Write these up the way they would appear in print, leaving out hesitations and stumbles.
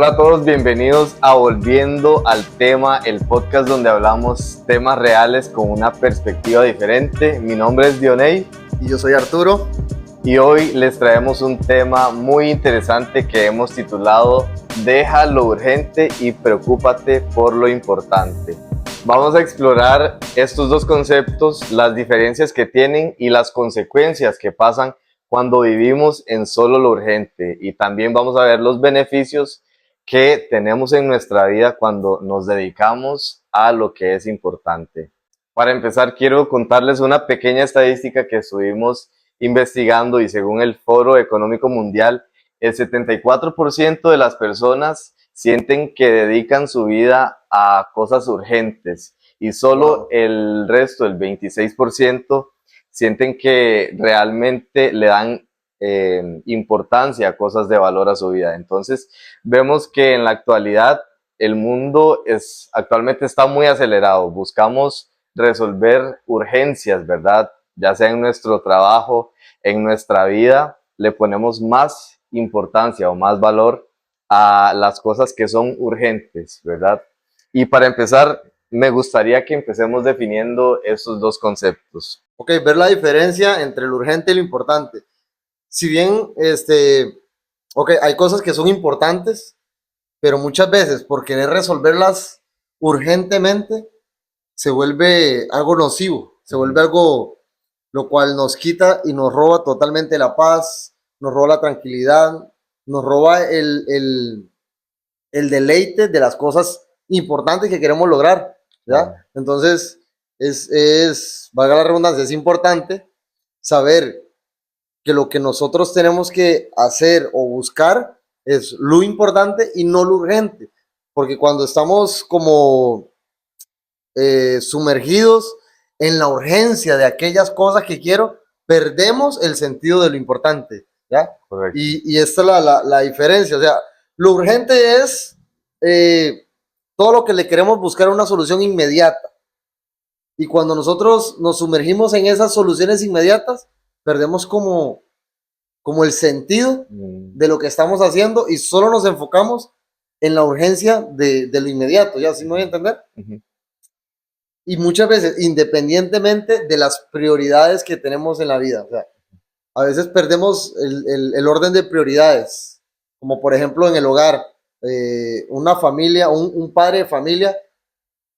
Hola a todos, bienvenidos a Volviendo al Tema, el podcast donde hablamos temas reales con una perspectiva diferente. Mi nombre es Dioney. Y yo soy Arturo. Y hoy les traemos un tema muy interesante que hemos titulado Deja lo urgente y preocúpate por lo importante. Vamos a explorar estos dos conceptos, las diferencias que tienen y las consecuencias que pasan cuando vivimos en solo lo urgente. Y también vamos a ver los beneficios que tenemos en nuestra vida cuando nos dedicamos a lo que es importante. Para empezar, quiero contarles una pequeña estadística que estuvimos investigando y según el Foro Económico Mundial, el 74% de las personas sienten que dedican su vida a cosas urgentes y solo el resto, el 26%, sienten que realmente le dan importancia a cosas de valor a su vida. Entonces, vemos que en la actualidad el mundo actualmente está muy acelerado. Buscamos resolver urgencias, ¿verdad? Ya sea en nuestro trabajo, en nuestra vida, le ponemos más importancia o más valor a las cosas que son urgentes, ¿verdad? Y para empezar, me gustaría que empecemos definiendo esos dos conceptos. Ok, ver la diferencia entre lo urgente y lo importante. Si bien, hay cosas que son importantes, pero muchas veces por querer resolverlas urgentemente, se vuelve algo nocivo, se vuelve algo lo cual nos quita y nos roba totalmente la paz, nos roba la tranquilidad, nos roba el deleite de las cosas importantes que queremos lograr, ¿ya? Entonces, valga la redundancia, es importante saber que lo que nosotros tenemos que hacer o buscar es lo importante y no lo urgente, porque cuando estamos como sumergidos en la urgencia de aquellas cosas que quiero, perdemos el sentido de lo importante, ¿ya? Correcto. Y esta es la diferencia, o sea, lo urgente es todo lo que le queremos buscar una solución inmediata. Y cuando nosotros nos sumergimos en esas soluciones inmediatas, perdemos como el sentido de lo que estamos haciendo y solo nos enfocamos en la urgencia de lo inmediato, ¿ya? ¿Sí me voy a entender? Y muchas veces, independientemente de las prioridades que tenemos en la vida, o sea, a veces perdemos el orden de prioridades, como por ejemplo en el hogar, una familia, un padre de familia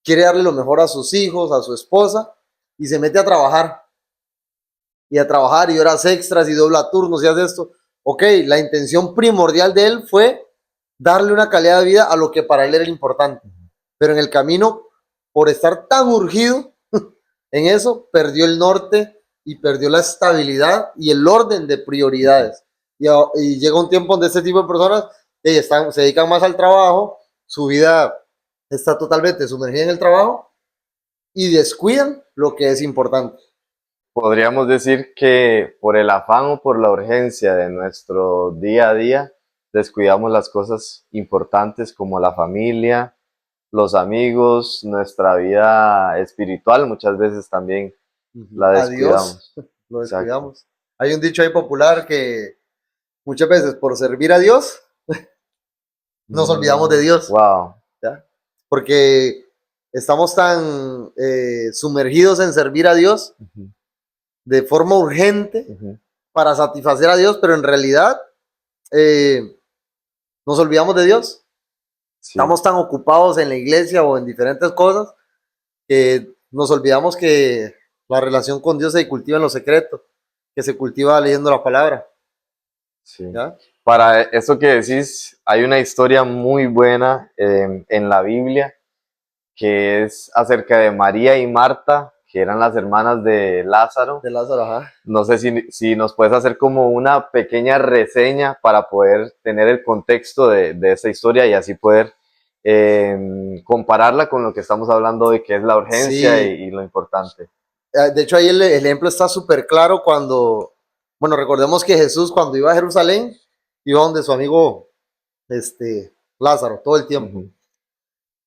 quiere darle lo mejor a sus hijos, a su esposa, y se mete a trabajar, y horas extras, y dobla turnos, y hace esto. Ok, la intención primordial de él fue darle una calidad de vida a lo que para él era importante, pero en el camino, por estar tan urgido en eso, perdió el norte y perdió la estabilidad y el orden de prioridades. Y llega un tiempo donde este tipo de personas se dedican más al trabajo, su vida está totalmente sumergida en el trabajo y descuidan lo que es importante. Podríamos decir que por el afán o por la urgencia de nuestro día a día, descuidamos las cosas importantes como la familia, los amigos, nuestra vida espiritual, muchas veces también la Adiós, descuidamos. lo Exacto. descuidamos. Hay un dicho ahí popular que muchas veces por servir a Dios nos olvidamos de Dios, Wow. ¿ya? Porque estamos tan sumergidos en servir a Dios de forma urgente para satisfacer a Dios, pero en realidad nos olvidamos de Dios. Sí. Estamos tan ocupados en la iglesia o en diferentes cosas que nos olvidamos que la relación con Dios se cultiva en lo secreto, que se cultiva leyendo la palabra. Sí. ¿Ya? Para eso que decís, hay una historia muy buena en la Biblia que es acerca de María y Marta, que eran las hermanas de Lázaro. De Lázaro, ajá. No sé si nos puedes hacer como una pequeña reseña para poder tener el contexto de esta historia y así poder compararla con lo que estamos hablando hoy, que es la urgencia Sí. y lo importante. De hecho, ahí el ejemplo está súper claro cuando, bueno, recordemos que Jesús cuando iba a Jerusalén, iba donde su amigo Lázaro todo el tiempo.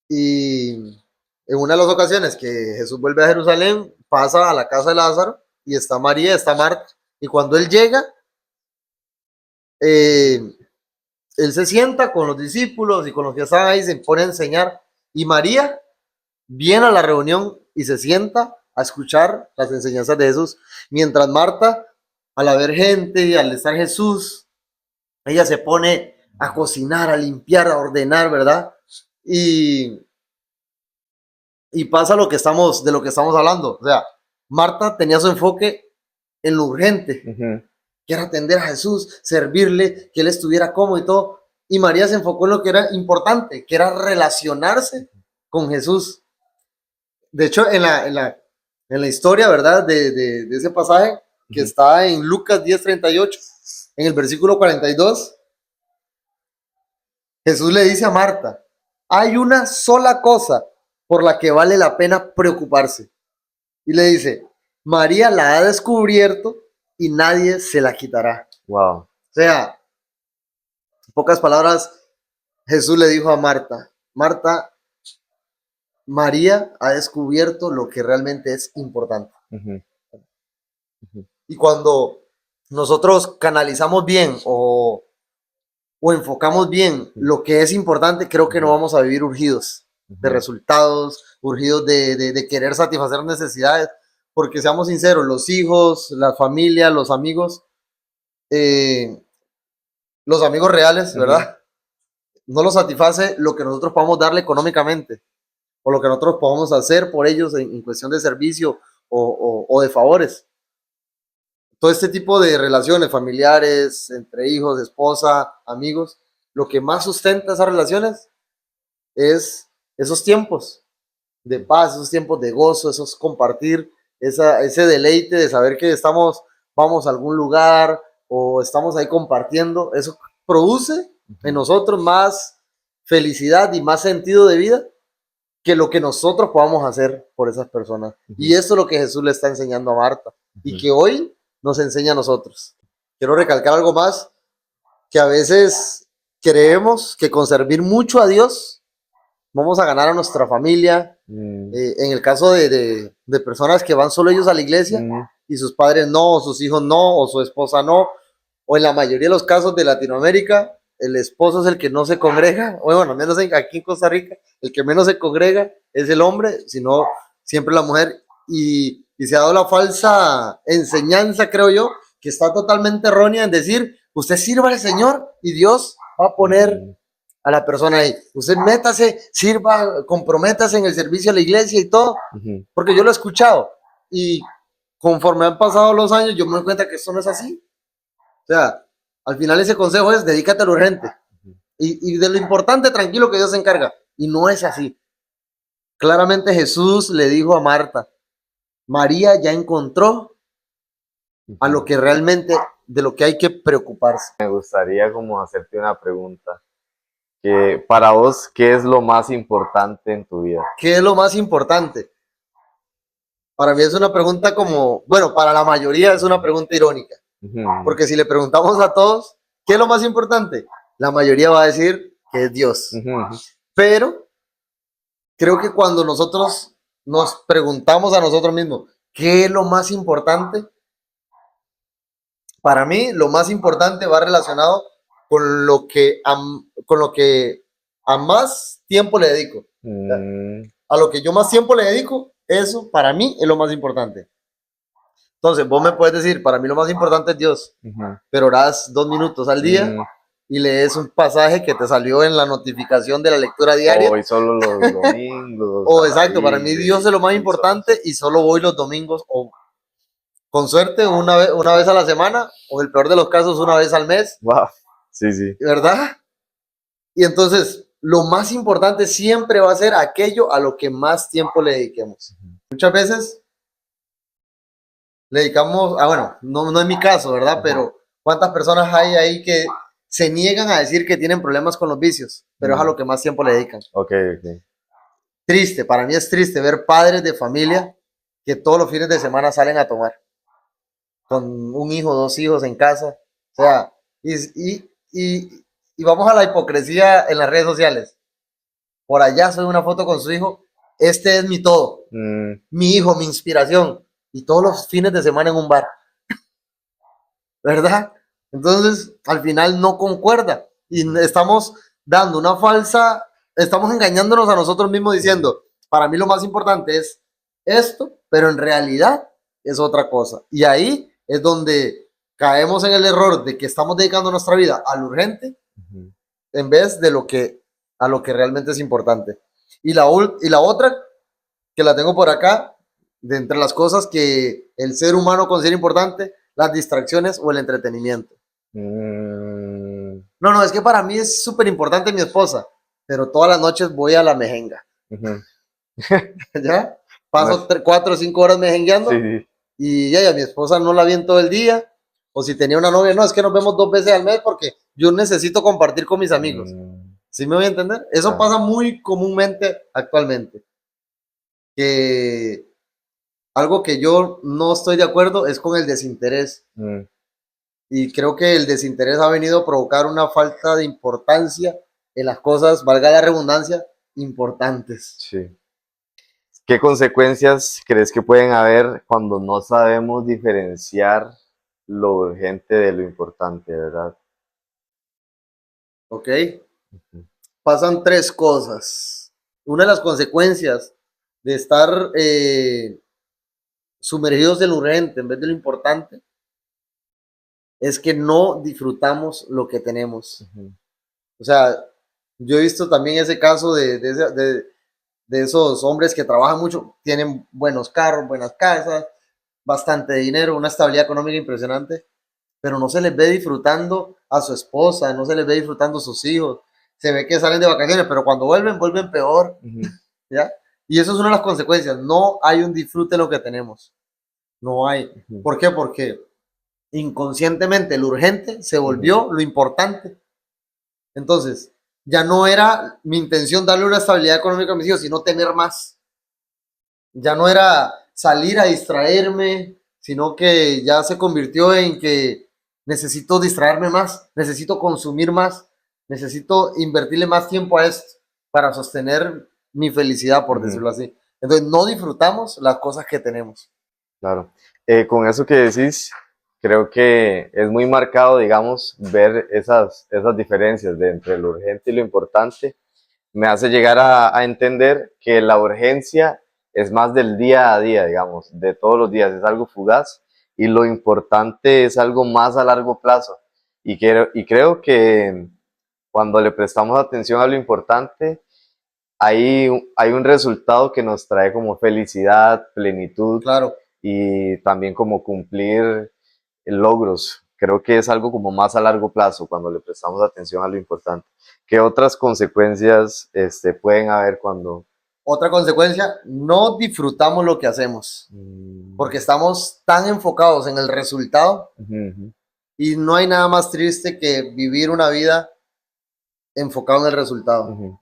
Y en una de las ocasiones que Jesús vuelve a Jerusalén, pasa a la casa de Lázaro y está María, está Marta. Y cuando él llega, él se sienta con los discípulos y con los que estaban ahí, se pone a enseñar. Y María viene a la reunión y se sienta a escuchar las enseñanzas de Jesús. Mientras Marta, al haber gente y al estar Jesús, ella se pone a cocinar, a limpiar, a ordenar, ¿verdad? Y, y pasa de lo que estamos hablando. O sea, Marta tenía su enfoque en lo urgente, que era atender a Jesús, servirle, que él estuviera cómodo y todo. Y María se enfocó en lo que era importante, que era relacionarse con Jesús. De hecho, en la historia, ¿verdad? De ese pasaje que está en Lucas 10:38, en el versículo 42, Jesús le dice a Marta, hay una sola cosa por la que vale la pena preocuparse. Y le dice, María la ha descubierto y nadie se la quitará. Wow. O sea, en pocas palabras, Jesús le dijo a Marta, Marta, María ha descubierto lo que realmente es importante. Y cuando nosotros canalizamos bien o enfocamos bien lo que es importante, creo que no vamos a vivir urgidos de resultados, urgidos de querer satisfacer necesidades, porque seamos sinceros, los hijos, la familia, los amigos reales, ¿verdad? No los satisface lo que nosotros podamos darle económicamente o lo que nosotros podamos hacer por ellos en cuestión de servicio o de favores. Todo este tipo de relaciones familiares, entre hijos, esposa, amigos, lo que más sustenta esas relaciones es esos tiempos de paz, esos tiempos de gozo, esos compartir, ese deleite de saber que vamos a algún lugar o estamos ahí compartiendo. Eso produce en nosotros más felicidad y más sentido de vida que lo que nosotros podamos hacer por esas personas. Y eso es lo que Jesús le está enseñando a Marta y que hoy nos enseña a nosotros. Quiero recalcar algo más, que a veces creemos que con servir mucho a Dios vamos a ganar a nuestra familia. En el caso de personas que van solo ellos a la iglesia y sus padres no, o sus hijos no, o su esposa no, o en la mayoría de los casos de Latinoamérica, el esposo es el que no se congrega, o bueno, al menos aquí en Costa Rica, el que menos se congrega es el hombre, sino siempre la mujer, y se ha dado la falsa enseñanza, creo yo, que está totalmente errónea en decir, usted sirva al Señor y Dios va a poner a la persona ahí. Usted métase, sirva, comprométase en el servicio a la iglesia y todo, porque yo lo he escuchado, y conforme han pasado los años, yo me doy cuenta que esto no es así. O sea, al final ese consejo es, dedícate a lo urgente, y de lo importante, tranquilo, que Dios se encarga, y no es así. Claramente Jesús le dijo a Marta, María ya encontró a lo que realmente, de lo que hay que preocuparse. Me gustaría como hacerte una pregunta. Que para vos, ¿qué es lo más importante en tu vida? ¿Qué es lo más importante? Para mí es una pregunta como, bueno, para la mayoría es una pregunta irónica. Porque si le preguntamos a todos, ¿qué es lo más importante? La mayoría va a decir que es Dios. Pero creo que cuando nosotros nos preguntamos a nosotros mismos, ¿qué es lo más importante? Para mí, lo más importante va relacionado con lo que a más tiempo le dedico. A lo que yo más tiempo le dedico, eso para mí es lo más importante. Entonces, vos me puedes decir, para mí lo más importante es Dios, pero orás 2 minutos al día y lees un pasaje que te salió en la notificación de la lectura diaria. Hoy solo los domingos. O exacto, para mí Dios es lo más importante y solo voy los domingos o con suerte una vez a la semana o en el peor de los casos una vez al mes. Wow. Sí, sí. ¿Verdad? Y entonces, lo más importante siempre va a ser aquello a lo que más tiempo le dediquemos. Muchas veces le dedicamos, bueno, no es mi caso, ¿verdad? Pero ¿cuántas personas hay ahí que se niegan a decir que tienen problemas con los vicios? Pero es a lo que más tiempo le dedican. Ok. Triste, para mí es triste ver padres de familia que todos los fines de semana salen a tomar. Con un hijo, 2 hijos en casa. O sea, y vamos a la hipocresía en las redes sociales. Por allá sube una foto con su hijo. Este es mi todo. Mi hijo, mi inspiración. Y todos los fines de semana en un bar. ¿Verdad? Entonces, al final no concuerda. Y estamos dando una falsa, estamos engañándonos a nosotros mismos diciendo, para mí lo más importante es esto, pero en realidad es otra cosa. Y ahí es donde caemos en el error de que estamos dedicando nuestra vida al urgente en vez de a lo que realmente es importante. Y la otra, que la tengo por acá, de entre las cosas que el ser humano considera importante, las distracciones o el entretenimiento. Mm, No, es que para mí es súper importante mi esposa, pero todas las noches voy a la mejenga. ujú. ¿Ya? No Paso es- 4 o 5 horas mejengueando sí, y ya, mi esposa no la vi en todo el día. O si tenía una novia, no, es que nos vemos 2 veces al mes porque yo necesito compartir con mis sí. amigos. ¿Sí me voy a entender? Eso Ajá. pasa muy comúnmente actualmente. Que algo que yo no estoy de acuerdo es con el desinterés. Mm, Y creo que el desinterés ha venido a provocar una falta de importancia en las cosas, valga la redundancia, importantes. sí. ¿Qué consecuencias crees que pueden haber cuando no sabemos diferenciar lo urgente de lo importante, verdad? ¿Ok? Pasan 3 cosas. Una de las consecuencias de estar sumergidos en lo urgente en vez de lo importante es que no disfrutamos lo que tenemos. Ujú, O sea, yo he visto también ese caso de esos hombres que trabajan mucho, tienen buenos carros, buenas casas, bastante dinero, una estabilidad económica impresionante, pero no se les ve disfrutando a su esposa, no se les ve disfrutando a sus hijos. Se ve que salen de vacaciones, pero cuando vuelven, vuelven peor, ujú, ¿ya? Y eso es una de las consecuencias. No hay un disfrute en lo que tenemos. No hay. ujú, ¿Por qué? Porque inconscientemente lo urgente se ujú, volvió lo importante. Entonces, ya no era mi intención darle una estabilidad económica a mis hijos, sino tener más. Ya no era salir a distraerme, sino que ya se convirtió en que necesito distraerme más, necesito consumir más, necesito invertirle más tiempo a esto para sostener mi felicidad, por ujú. decirlo así. Entonces, no disfrutamos las cosas que tenemos. Claro. Con eso que decís, creo que es muy marcado, digamos, ver esas diferencias de entre lo urgente y lo importante. Me hace llegar a entender que la urgencia es más del día a día, digamos, de todos los días, es algo fugaz y lo importante es algo más a largo plazo. Y creo que cuando le prestamos atención a lo importante, hay un resultado que nos trae como felicidad, plenitud Claro. y también como cumplir logros. Creo que es algo como más a largo plazo cuando le prestamos atención a lo importante. ¿Qué otras consecuencias pueden haber cuando... Otra consecuencia, no disfrutamos lo que hacemos, porque Mm, estamos tan enfocados en el resultado ujú, y no hay nada más triste que vivir una vida enfocado en el resultado. ujú,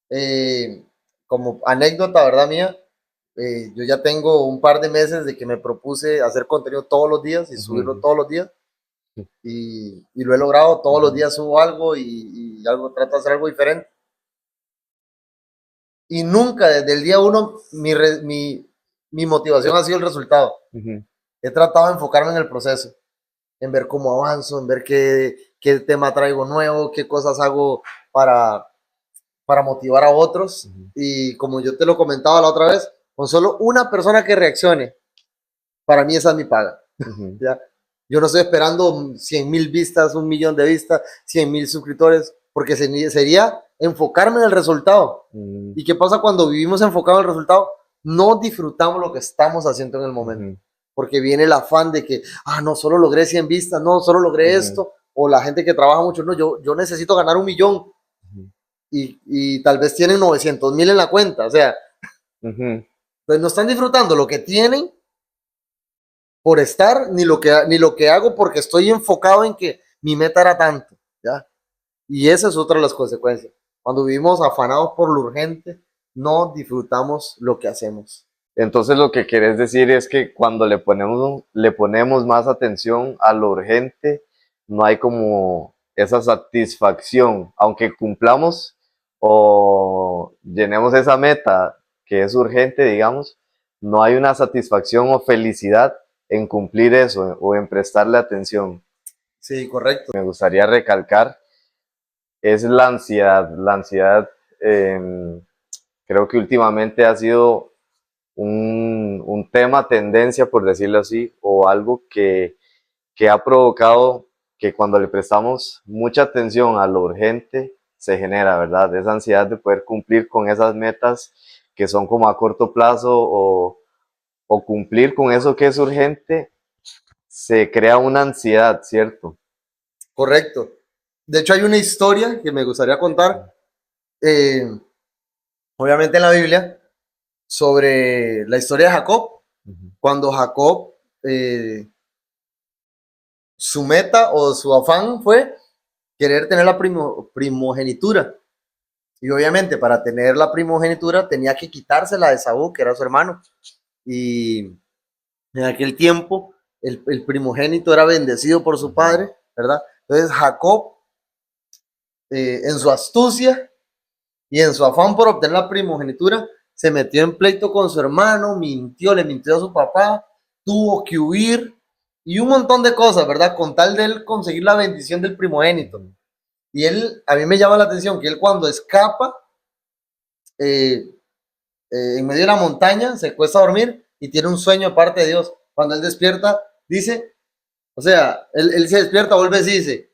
Eh, Como anécdota, ¿verdad mía? Yo ya tengo un par de meses de que me propuse hacer contenido todos los días y ujú, subirlo ujú, todos los días y lo he logrado, todos los ujú, días subo algo y algo, trato de hacer algo diferente. Y nunca desde el día uno mi motivación ha sido el resultado. ujú, He tratado de enfocarme en el proceso, en ver cómo avanzo, en ver qué tema traigo nuevo, qué cosas hago para, para motivar a otros. ujú, Y como yo te lo comentaba la otra vez, con solo una persona que reaccione, para mí esa es mi paga. ujú, ¿Ya? Yo no estoy esperando 100,000 vistas, 1 millón de vistas, 100,000 suscriptores, porque sería enfocarme en el resultado. ujú, ¿Y qué pasa cuando vivimos enfocados en el resultado? No disfrutamos lo que estamos haciendo en el momento, ujú, porque viene el afán de que, no, solo logré 100 vistas, no, solo logré ujú, esto, o la gente que trabaja mucho, no, yo necesito ganar 1 millón y tal vez tienen 900,000 en la cuenta, o sea, ujú. pues no están disfrutando lo que tienen por estar, ni lo que hago porque estoy enfocado en que mi meta era tanto, ¿ya? Y esa es otra de las consecuencias. Cuando vivimos afanados por lo urgente, no disfrutamos lo que hacemos. Entonces lo que querés decir es que cuando le ponemos más atención a lo urgente, no hay como esa satisfacción, aunque cumplamos o llenemos esa meta que es urgente, digamos, no hay una satisfacción o felicidad en cumplir eso o en prestarle atención. Sí, correcto. Me gustaría recalcar es la ansiedad. La ansiedad creo que últimamente ha sido un tema tendencia, por decirlo así, o algo que ha provocado que cuando le prestamos mucha atención a lo urgente, se genera, ¿verdad? Esa ansiedad de poder cumplir con esas metas que son como a corto plazo o cumplir con eso que es urgente, se crea una ansiedad, ¿cierto? Correcto. De hecho, hay una historia que me gustaría contar, eh, obviamente en la Biblia, sobre la historia de Jacob. Ujú. Cuando Jacob, su meta o su afán fue querer tener la primogenitura. Y obviamente para tener la primogenitura tenía que quitársela de Esaú, que era su hermano. Y en aquel tiempo el primogénito era bendecido por su padre, ¿verdad? Entonces Jacob, en su astucia y en su afán por obtener la primogenitura, se metió en pleito con su hermano, mintió, le mintió a su papá, tuvo que huir y un montón de cosas, ¿verdad? Con tal de él conseguir la bendición del primogénito. Y él, a mí me llama la atención que él cuando escapa, eh, en medio de la montaña, se cuesta a dormir y tiene un sueño de parte de Dios. Cuando él despierta, dice, o sea, él se despierta, vuelve y dice,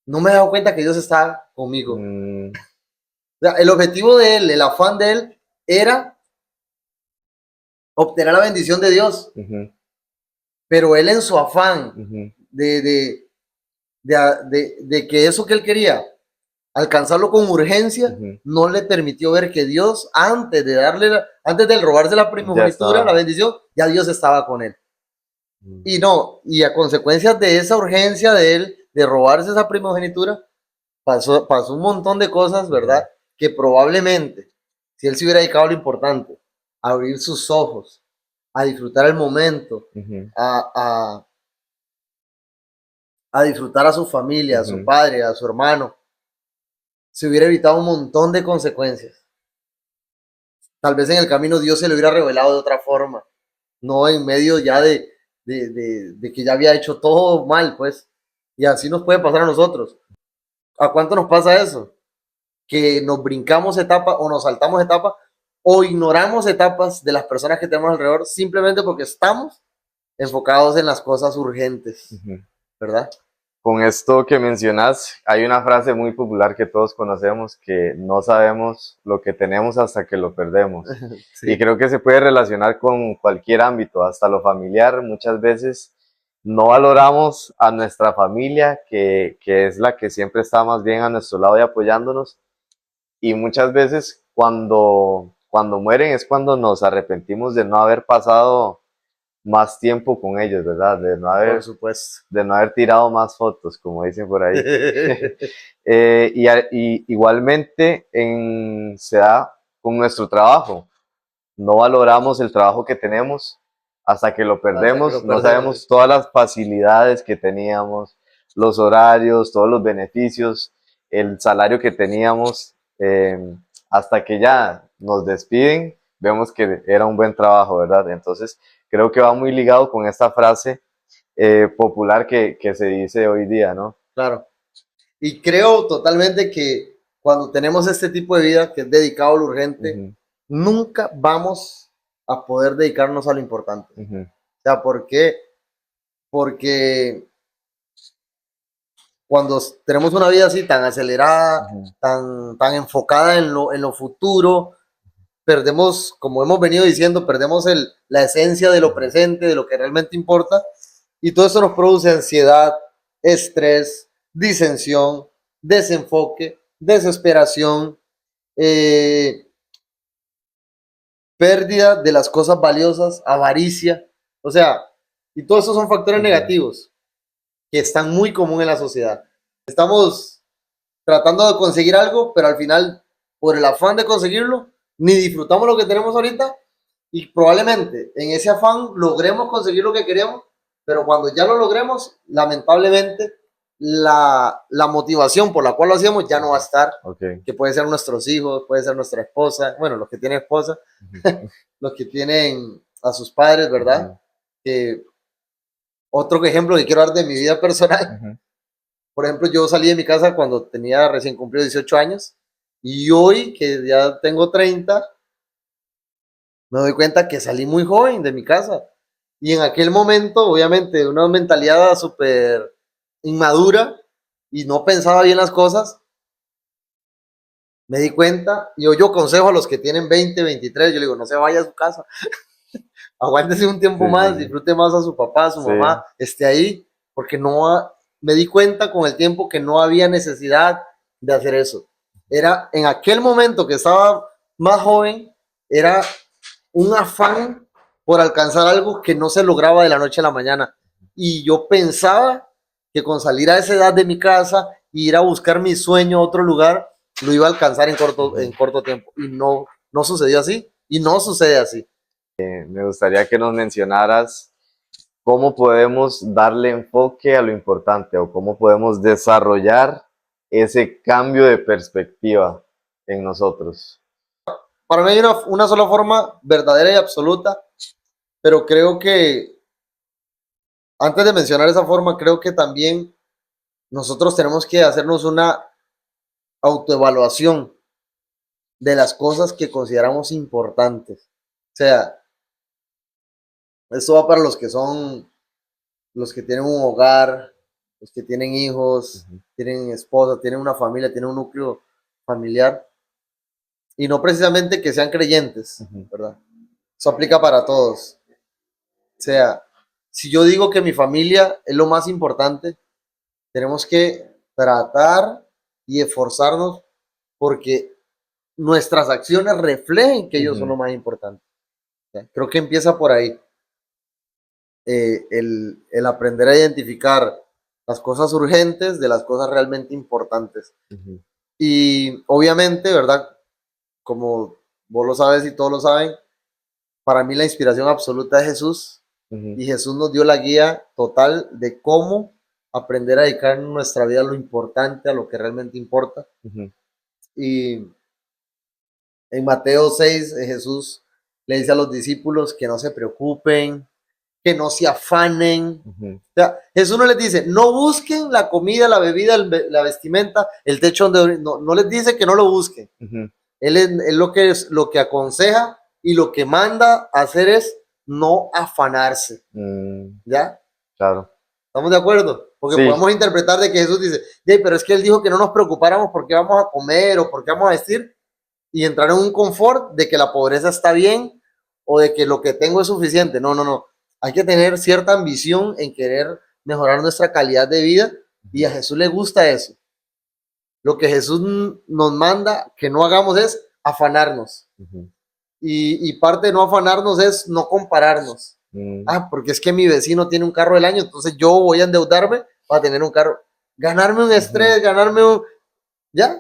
no me he dado cuenta que Dios está conmigo. Mm, O sea, el objetivo de él, el afán de él, era obtener la bendición de Dios, ujú, pero él en su afán ujú. de, de, de que eso que él quería, alcanzarlo con urgencia, Ujú. no le permitió ver que Dios, antes de robarse la Ya primogenitura, la está. bendición, ya Dios estaba con él. Mm, Y no, y a consecuencia de esa urgencia de él, de robarse esa primogenitura, pasó un montón de cosas, ujú, ¿verdad? Que probablemente, si él se hubiera dedicado a lo importante, a abrir sus ojos, a disfrutar el momento, ujú, a, a, a disfrutar a su familia, a su ujú. padre, a su hermano, se hubiera evitado un montón de consecuencias. Tal vez en el camino Dios se le hubiera revelado de otra forma, no en medio ya de que ya había hecho todo mal, pues. Y así nos puede pasar a nosotros. ¿A cuánto nos pasa eso? Que nos brincamos etapas o nos saltamos etapas o ignoramos etapas de las personas que tenemos alrededor simplemente porque estamos enfocados en las cosas urgentes, Ujú. ¿verdad? Con esto que mencionas, hay una frase muy popular que todos conocemos, que no sabemos lo que tenemos hasta que lo perdemos. Y Sí, creo que se puede relacionar con cualquier ámbito, hasta lo familiar. Muchas veces no valoramos a nuestra familia, que es la que siempre está más bien a nuestro lado y apoyándonos. Y muchas veces cuando mueren es cuando nos arrepentimos de no haber pasado más tiempo con ellos, ¿verdad? por supuesto. De no haber tirado más fotos, como dicen por ahí. Y igualmente se da con nuestro trabajo. No valoramos el trabajo que tenemos hasta que lo Hasta que perdemos. lo No perdemos. sabemos todas las facilidades que teníamos, los horarios, todos los beneficios, el salario que teníamos, hasta que ya nos despiden, vemos que era un buen trabajo, ¿verdad? Entonces, creo que va muy ligado con esta frase popular que se dice hoy día, ¿no? Claro. Y creo totalmente que cuando tenemos este tipo de vida que es dedicado a lo urgente, Ujú, nunca vamos a poder dedicarnos a lo importante. ujú, O sea, ¿por qué? Porque cuando tenemos una vida así tan acelerada, ujú, tan enfocada en lo futuro, perdemos, como hemos venido diciendo, perdemos la esencia de lo ujú, presente, de lo que realmente importa, y todo eso nos produce ansiedad, estrés, disensión, desenfoque, desesperación, eh, pérdida de las cosas valiosas, avaricia, o sea, y todos esos son factores ujú. negativos que están muy común en la sociedad. Estamos tratando de conseguir algo, pero al final, por el afán de conseguirlo, ni disfrutamos lo que tenemos ahorita y probablemente en ese afán logremos conseguir lo que queremos, pero cuando ya lo logremos, lamentablemente, la motivación por la cual lo hacíamos ya no va a estar, Ok. que puede ser nuestros hijos, puede ser nuestra esposa, bueno, los que tienen esposa, Ujú, los que tienen a sus padres, ¿verdad? ujú, Que otro ejemplo que quiero dar de mi vida personal, ujú, por ejemplo, yo salí de mi casa cuando tenía recién cumplido 18 años y hoy que ya tengo 30, me doy cuenta que salí muy joven de mi casa. Y en aquel momento, obviamente, una mentalidad súper inmadura y no pensaba bien las cosas, me di cuenta y yo aconsejo a los que tienen 20, 23, yo le digo, no se vaya a su casa, aguántese un tiempo Sí, más, sí, disfrute más a su papá, a su sí. mamá, esté ahí, porque me di cuenta con el tiempo que no había necesidad de hacer eso. Era en aquel momento que estaba más joven, era un afán por alcanzar algo que no se lograba de la noche a la mañana. Y yo pensaba que con salir a esa edad de mi casa e ir a buscar mi sueño a otro lugar, lo iba a alcanzar en corto tiempo. Y no, no sucedió así. Y no sucede así. Me gustaría que nos mencionaras cómo podemos darle enfoque a lo importante o cómo podemos desarrollar ese cambio de perspectiva en nosotros. Para mí hay una sola forma verdadera y absoluta, pero creo que antes de mencionar esa forma, creo que también nosotros tenemos que hacernos una autoevaluación de las cosas que consideramos importantes. O sea, esto va para los que son, los que tienen un hogar, los que tienen hijos, Ujú, tienen esposa, tienen una familia, tienen un núcleo familiar, y no precisamente que sean creyentes, ujú, ¿verdad? Eso aplica para todos. O sea, si yo digo que mi familia es lo más importante, tenemos que tratar y esforzarnos porque nuestras acciones reflejen que ellos son ujú, lo más importante. Creo que empieza por ahí. El aprender a identificar las cosas urgentes de las cosas realmente importantes. ujú, Y obviamente, ¿verdad? Como vos lo sabes y todos lo saben, para mí la inspiración absoluta es Jesús. ujú, Y Jesús nos dio la guía total de cómo aprender a dedicar en nuestra vida a lo importante, a lo que realmente importa. ujú, Y en Mateo 6, Jesús le dice a los discípulos que no se preocupen, que no se afanen. ujú, O sea, Jesús no les dice, no busquen la comida, la bebida, la vestimenta, el techo donde no, no les dice que no lo busquen. ujú, Él lo que aconseja y lo que manda a hacer es no afanarse. mm, ¿Ya? claro. ¿Estamos de acuerdo? Porque Sí. podemos interpretar de que Jesús dice, pero es que él dijo que no nos preocupáramos por qué vamos a comer o por qué vamos a vestir y entrar en un confort de que la pobreza está bien o de que lo que tengo es suficiente. No, no, no. Hay que tener cierta ambición en querer mejorar nuestra calidad de vida y a Jesús le gusta eso. Lo que Jesús nos manda que no hagamos es afanarnos. Ujú, Y parte de no afanarnos es no compararnos. mm, Ah, porque es que mi vecino tiene un carro del año, entonces yo voy a endeudarme para tener un carro. Ganarme un ujú, estrés, ganarme un... ¿Ya?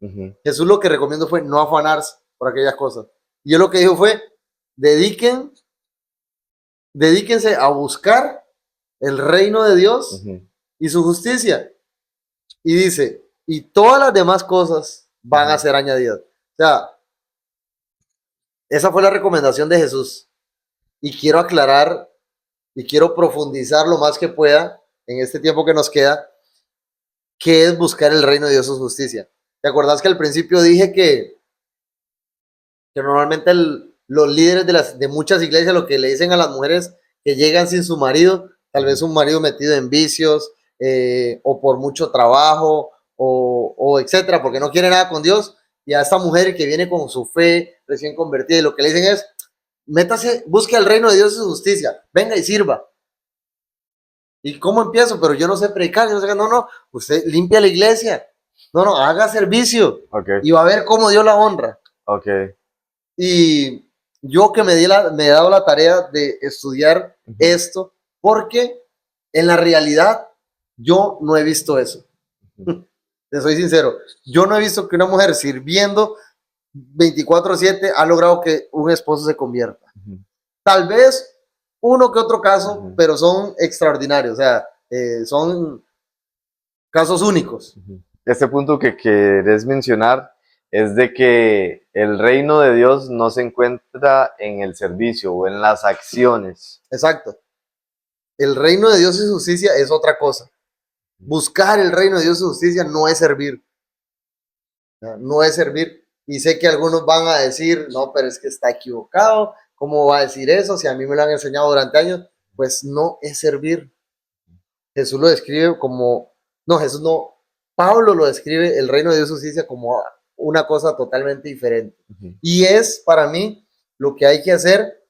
ujú, Jesús lo que recomiendo fue no afanarse por aquellas cosas. Y él lo que dijo fue, dediquen, dedíquense a buscar el reino de Dios ujú, y su justicia. Y dice, y todas las demás cosas van a ujú, ser añadidas. O sea, esa fue la recomendación de Jesús. Y quiero aclarar y quiero profundizar lo más que pueda en este tiempo que nos queda, qué es buscar el reino de Dios y su justicia. ¿Te acordás que al principio dije que normalmente los líderes de muchas iglesias lo que le dicen a las mujeres que llegan sin su marido, tal vez ujú, un marido metido en vicios o por mucho trabajo o etcétera, porque no quiere nada con Dios, y a esta mujer que viene con su fe recién convertida y lo que le dicen es, métase, busque el reino de Dios y su justicia, venga y sirva. ¿Y cómo empiezo? Pero yo no sé predicar, yo no sé qué. No, no, usted limpia la iglesia, no, no, haga servicio ok, y va a ver cómo Dios la honra. ok, Y yo que me he dado la tarea de estudiar ujú, esto, porque en la realidad yo no he visto eso. ujú, Te soy sincero, yo no he visto que una mujer sirviendo 24/7 ha logrado que un esposo se convierta. ujú, Tal vez uno que otro caso, ujú, pero son extraordinarios, o sea, son casos únicos. ujú. Este punto que querés mencionar es de que el reino de Dios no se encuentra en el servicio o en las acciones. Exacto. El reino de Dios y su justicia es otra cosa. Buscar el reino de Dios y su justicia no es servir. No es servir. Y sé que algunos van a decir, no, pero es que está equivocado. ¿Cómo va a decir eso? Si a mí me lo han enseñado durante años, pues no es servir. Jesús lo describe como, no, Jesús no, Pablo lo describe el reino de Dios y justicia como una cosa totalmente diferente. Y es para mí lo que hay que hacer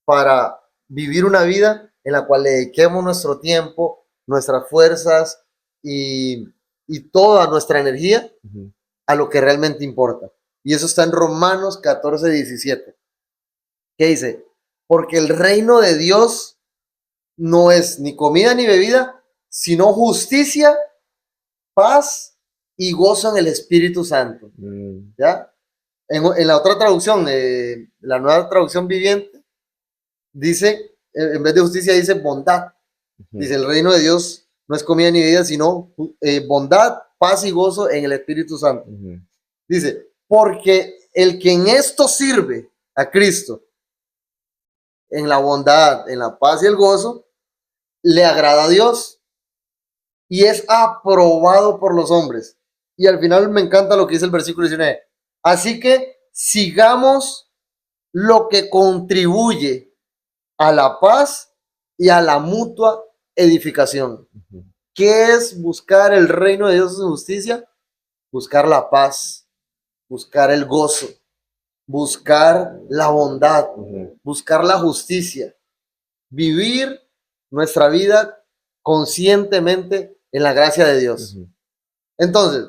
para vivir una vida en la cual le dediquemos nuestro tiempo, nuestras fuerzas y toda nuestra energía a lo que realmente importa. Y eso está en Romanos 14:17, que dice, porque el reino de Dios no es ni comida ni bebida, sino justicia, paz y gozo en el Espíritu Santo. ¿Ya? En la otra traducción, la nueva traducción viviente, dice, en vez de justicia, dice bondad. Dice, el reino de Dios no es comida ni bebida, sino bondad, paz y gozo en el Espíritu Santo. Dice, porque el que en esto sirve a Cristo, en la bondad, en la paz y el gozo, le agrada a Dios y es aprobado por los hombres. Y al final me encanta lo que dice el versículo 19. Así que sigamos lo que contribuye a la paz y a la mutua edificación. ¿Qué es buscar el reino de Dios y su justicia? Buscar la paz, buscar el gozo, buscar la bondad, buscar la justicia, vivir nuestra vida conscientemente en la gracia de Dios. Entonces,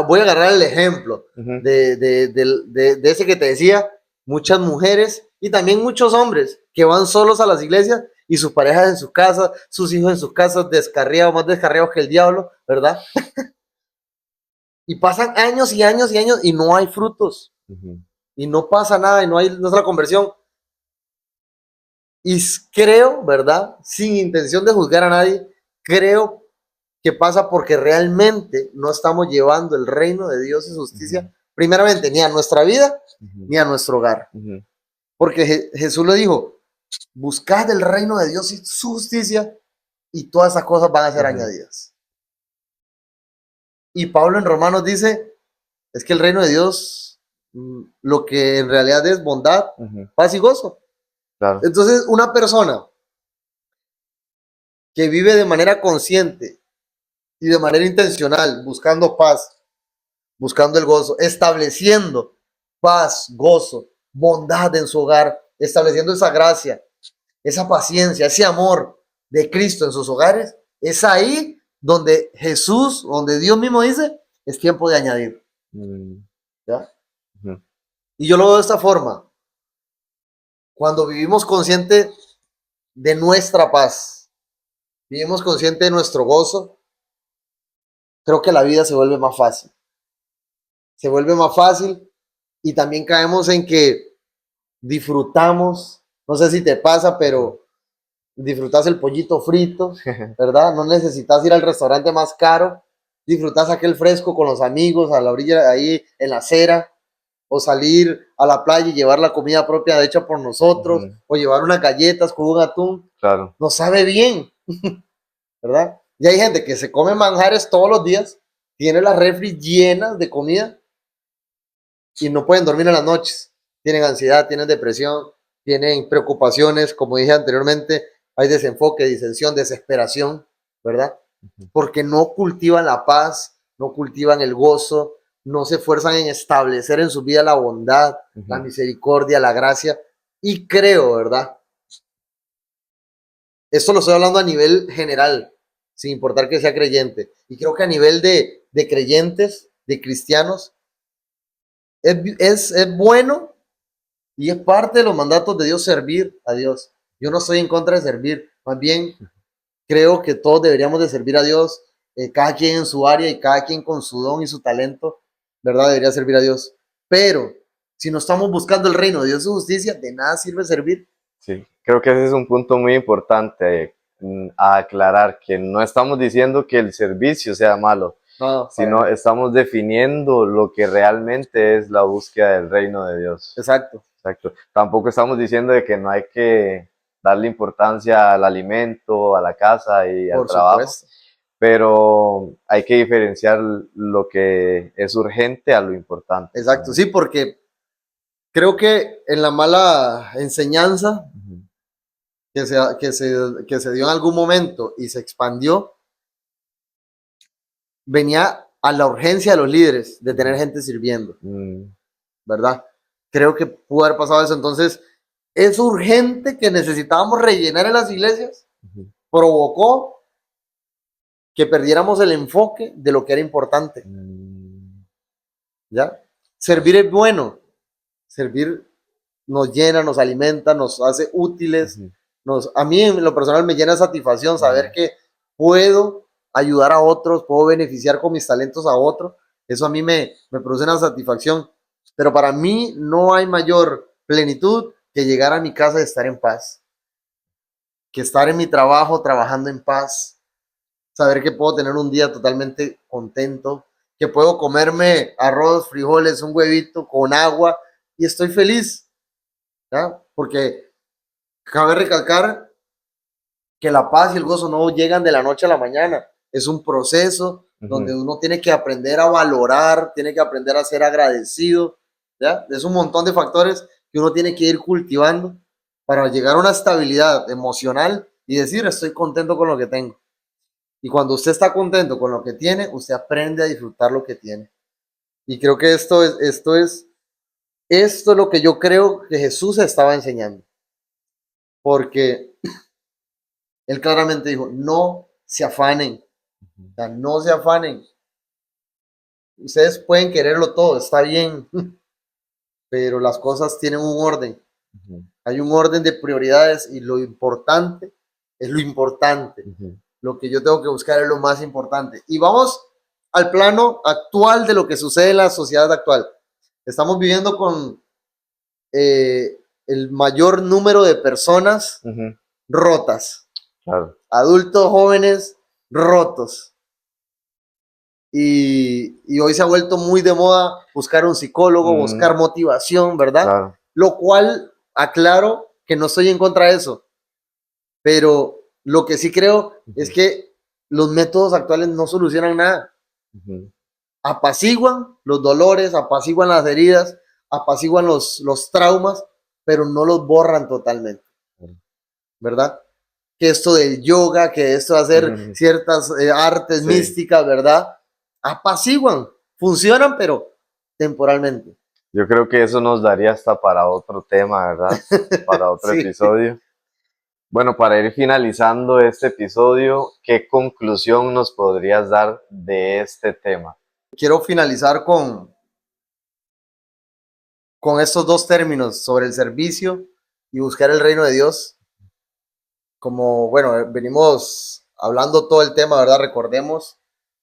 voy a agarrar el ejemplo de ese que te decía, muchas mujeres y también muchos hombres que van solos a las iglesias y sus parejas en sus casas, sus hijos en sus casas, descarriados, más descarriados que el diablo, ¿verdad? Y pasan años y años y años y no hay frutos. Y no pasa nada y no es la conversión. Y creo, ¿verdad? Sin intención de juzgar a nadie, creo que pasa porque realmente no estamos llevando el reino de Dios y su justicia, primeramente, ni a nuestra vida, ni a nuestro hogar. Porque Jesús le dijo, buscad el reino de Dios y su justicia, y todas esas cosas van a ser añadidas. Y Pablo en Romanos dice, es que el reino de Dios, lo que en realidad es bondad, paz y gozo. Claro. Entonces, una persona que vive de manera consciente y de manera intencional, buscando paz, buscando el gozo, estableciendo paz, gozo, bondad en su hogar, estableciendo esa gracia, esa paciencia, ese amor de Cristo en sus hogares, es ahí donde Jesús, donde Dios mismo dice, es tiempo de añadir. ¿Ya? Y yo lo veo de esta forma. Cuando vivimos consciente de nuestra paz, vivimos consciente de nuestro gozo, creo que la vida se vuelve más fácil. Se vuelve más fácil y también caemos en que disfrutamos, no sé si te pasa, pero disfrutas el pollito frito, ¿verdad? No necesitas ir al restaurante más caro, disfrutas aquel fresco con los amigos a la orilla, ahí en la acera, o salir a la playa y llevar la comida propia hecha por nosotros, o llevar unas galletas con un atún. Claro. Nos sabe bien, ¿verdad? Y hay gente que se come manjares todos los días, tiene las refri llenas de comida y no pueden dormir en las noches. Tienen ansiedad, tienen depresión, tienen preocupaciones, como dije anteriormente, hay desenfoque, disensión, desesperación, ¿verdad? Porque no cultivan la paz, no cultivan el gozo, no se esfuerzan en establecer en su vida la bondad, la misericordia, la gracia. Y creo, ¿verdad? Esto lo estoy hablando a nivel general, sin importar que sea creyente. Y creo que a nivel de creyentes, de cristianos, es bueno y es parte de los mandatos de Dios servir a Dios. Yo no estoy en contra de servir, más bien creo que todos deberíamos de servir a Dios, cada quien en su área y cada quien con su don y su talento, ¿verdad? Debería servir a Dios. Pero si no estamos buscando el reino de Dios y su justicia, de nada sirve servir. Sí, creo que ese es un punto muy importante a aclarar, que no estamos diciendo que el servicio sea malo, no, sino estamos definiendo lo que realmente es la búsqueda del reino de Dios. Exacto. Exacto. Tampoco estamos diciendo de que no hay que darle importancia al alimento, a la casa y al Por trabajo, supuesto. pero hay que diferenciar lo que es urgente a lo importante. Exacto, sí, porque creo que en la mala enseñanza Ujú. que se dio en algún momento y se expandió, venía a la urgencia de los líderes de tener gente sirviendo, Mm, ¿verdad? Creo que pudo haber pasado eso. Entonces, es urgente que necesitábamos rellenar en las iglesias, ujú, provocó que perdiéramos el enfoque de lo que era importante, mm, ¿ya? Servir es bueno, servir nos llena, nos alimenta, nos hace útiles. ujú, A mí en lo personal me llena de satisfacción ujú, saber que puedo ayudar a otros, puedo beneficiar con mis talentos a otros. Eso a mí me produce una satisfacción. Pero para mí no hay mayor plenitud que llegar a mi casa y estar en paz, que estar en mi trabajo trabajando en paz, saber que puedo tener un día totalmente contento, que puedo comerme arroz, frijoles, un huevito con agua y estoy feliz, ¿ya? Porque cabe recalcar que la paz y el gozo no llegan de la noche a la mañana. Es un proceso donde ujú. uno tiene que aprender a valorar, tiene que aprender a ser agradecido, ¿ya? Es un montón de factores que uno tiene que ir cultivando para llegar a una estabilidad emocional y decir, estoy contento con lo que tengo. Y cuando usted está contento con lo que tiene, usted aprende a disfrutar lo que tiene. Y creo que esto es lo que yo creo que Jesús estaba enseñando. Porque él claramente dijo, no se afanen, o sea, no se afanen. Ustedes pueden quererlo todo, está bien, pero las cosas tienen un orden. Ujú, Hay un orden de prioridades y lo importante es lo importante. ujú, Lo que yo tengo que buscar es lo más importante. Y vamos al plano actual de lo que sucede en la sociedad actual. Estamos viviendo con el mayor número de personas ujú. rotas, Claro. adultos jóvenes rotos. Y hoy se ha vuelto muy de moda buscar un psicólogo, Mm, buscar motivación, ¿verdad? claro. Lo cual aclaro que no estoy en contra de eso, pero lo que sí creo es Ujú, que los métodos actuales no solucionan nada. ujú. Apaciguan los dolores, apaciguan las heridas, apaciguan los traumas, pero no los borran totalmente, ¿verdad? Que esto del yoga, que esto de hacer Ujú. ciertas artes Sí, místicas, ¿verdad? Apaciguan, funcionan, pero temporalmente. yo creo que eso nos daría hasta para otro tema, ¿verdad? Para otro Sí. episodio. Bueno, para ir finalizando este episodio, ¿qué conclusión nos podrías dar de este tema? Quiero finalizar con estos dos términos sobre el servicio y buscar el reino de Dios. Como, bueno, venimos hablando todo el tema, ¿verdad? Recordemos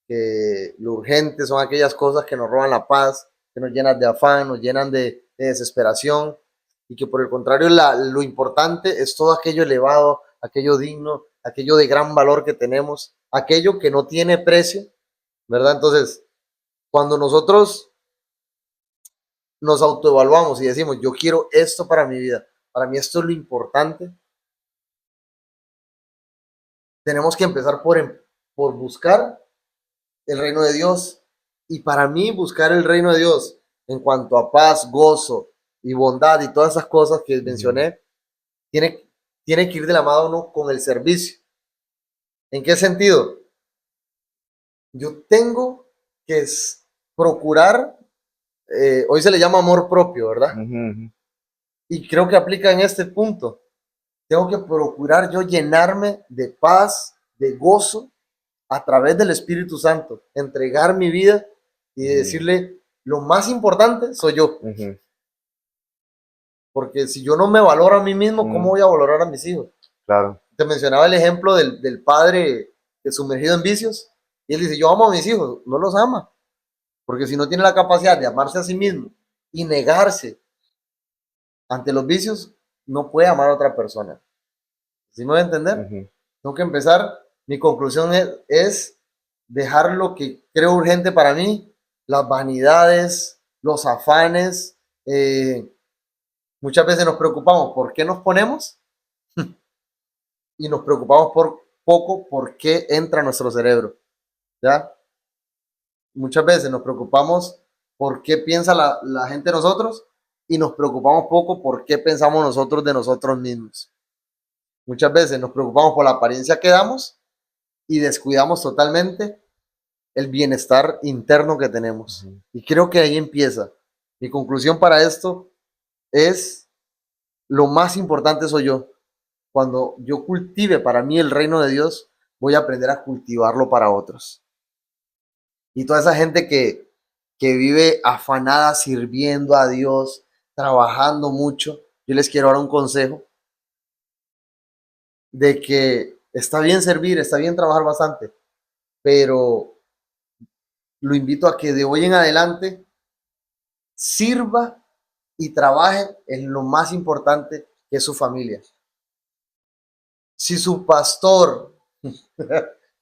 que lo urgente son aquellas cosas que nos roban la paz, que nos llenan de afán, nos llenan de desesperación, y que por el contrario lo importante es todo aquello elevado, aquello digno, aquello de gran valor que tenemos, aquello que no tiene precio, ¿verdad? Entonces, cuando nosotros nos autoevaluamos y decimos, yo quiero esto para mi vida, para mí esto es lo importante, tenemos que empezar por buscar el reino de Dios. Y para mí buscar el reino de Dios en cuanto a paz, gozo y bondad y todas esas cosas que Ujú, mencioné, tiene, tiene que ir de la mano uno con el servicio. ¿En qué sentido? Yo tengo que procurar, hoy se le llama amor propio, ¿verdad? ujú, Y creo que aplica en este punto. Tengo que procurar yo llenarme de paz, de gozo, a través del Espíritu Santo, entregar mi vida y ujú, decirle, lo más importante soy yo. ujú, Porque si yo no me valoro a mí mismo, ¿cómo ujú. voy a valorar a mis hijos? Claro. Te mencionaba el ejemplo del padre que sumergido en vicios. Y él dice, yo amo a mis hijos. No los ama. Porque si no tiene la capacidad de amarse a sí mismo y negarse ante los vicios, no puede amar a otra persona. ¿Sí me voy a entender? Ujú. Tengo que empezar. Mi conclusión es dejar lo que creo urgente para mí, las vanidades, los afanes. Muchas veces nos preocupamos, ¿por qué nos ponemos? y nos preocupamos por poco por qué entra a nuestro cerebro, ¿ya? Muchas veces nos preocupamos por qué piensa la gente de nosotros y nos preocupamos poco por qué pensamos nosotros de nosotros mismos. Muchas veces nos preocupamos por la apariencia que damos y descuidamos totalmente el bienestar interno que tenemos. Y creo que ahí empieza. Mi conclusión para esto es, lo más importante soy yo. Cuando yo cultive para mí el reino de Dios, voy a aprender a cultivarlo para otros. Y toda esa gente que vive afanada sirviendo a Dios, trabajando mucho, yo les quiero dar un consejo de que está bien servir, está bien trabajar bastante, pero lo invito a que de hoy en adelante sirva y trabaje en lo más importante, que es su familia. Si su pastor,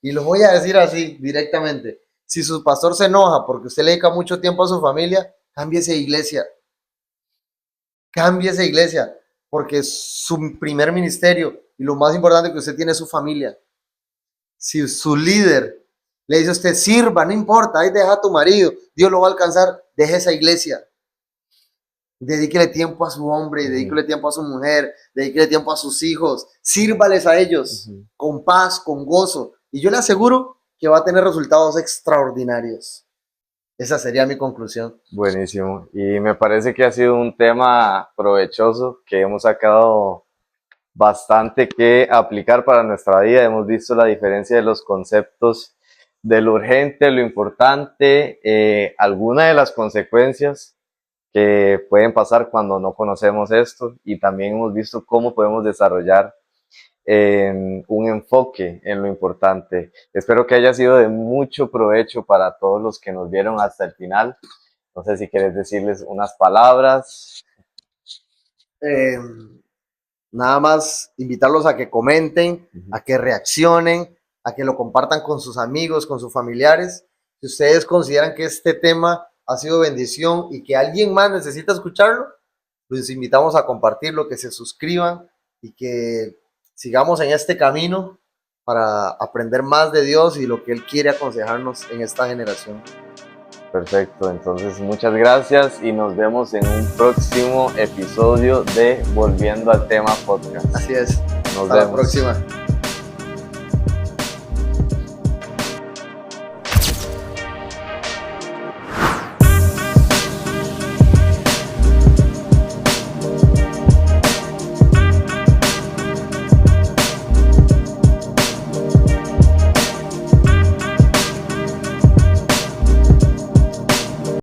y lo voy a decir así directamente, si su pastor se enoja porque usted le dedica mucho tiempo a su familia, cámbiese de iglesia. Cámbiese de iglesia, porque su primer ministerio y lo más importante que usted tiene es su familia. Si su líder le dice a usted, sirva, no importa, ahí deja a tu marido, Dios lo va a alcanzar, deje esa iglesia. Dedíquele tiempo a su hombre, dedíquele tiempo a su mujer, dedíquele tiempo a sus hijos, sírvales a ellos con paz, con gozo. Y yo le aseguro que va a tener resultados extraordinarios. Esa sería mi conclusión. Buenísimo. Y me parece que ha sido un tema provechoso que hemos sacado bastante que aplicar para nuestra vida. Hemos visto la diferencia de los conceptos de lo urgente, lo importante, algunas de las consecuencias que pueden pasar cuando no conocemos esto, y también hemos visto cómo podemos desarrollar un enfoque en lo importante. Espero que haya sido de mucho provecho para todos los que nos vieron hasta el final. No sé si quieres decirles unas palabras. Eh, Nada más invitarlos a que comenten, a que reaccionen, a que lo compartan con sus amigos, con sus familiares. Si ustedes consideran que este tema ha sido bendición y que alguien más necesita escucharlo, los invitamos a compartirlo, que se suscriban y que sigamos en este camino para aprender más de Dios y lo que Él quiere aconsejarnos en esta generación. Perfecto, entonces muchas gracias y nos vemos en un próximo episodio de Volviendo al Tema Podcast. Así es. Nos Hasta vemos. la próxima.